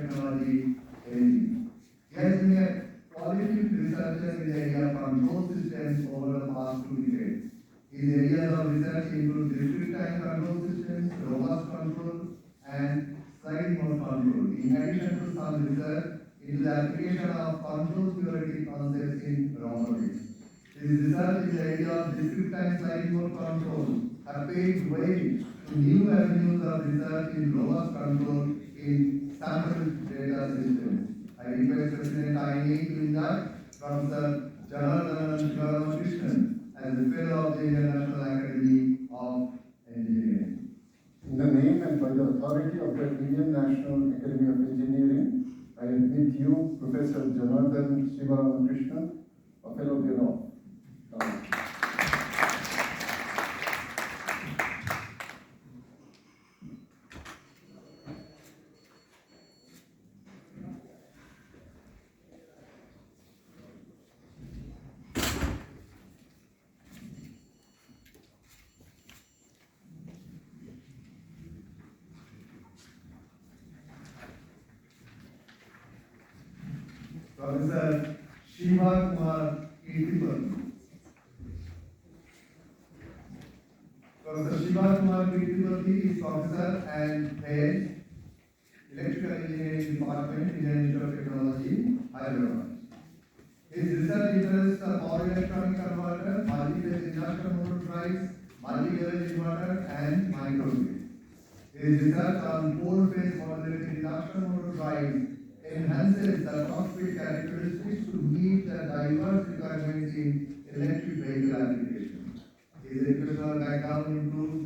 technology area. He has been a prolific researcher in the area of control systems over the past 2 decades. His areas of research include discrete time control systems, robust control, and sliding mode control, in addition to some research into the application of control theoretic concepts in robotics. His research in the area of discrete time sliding mode control have paved way to new avenues of research in robust control in sample data systems. I request President INAE to induct Professor Janardhanan Sivaramakrishnan as a fellow of the International Academy of Engineering. In the name and by the authority of the Indian National Academy of Engineering, I admit you, Professor Janardhanan Sivaramakrishnan, a fellow thereof. Professor Sivaramakrishnan. Professor Sivaramakrishnan is Professor and Head, Electrical Engineering Department, Indian Institute of Technology, Hyderabad. His research interests are power electronic converter, multi-phase induction motor drives, multi-level inverter, and microgrid. His research on four-phase modulated induction motor drives enhances the cockpit characteristics to meet the diverse requirements in electric vehicle applications. His educational background includes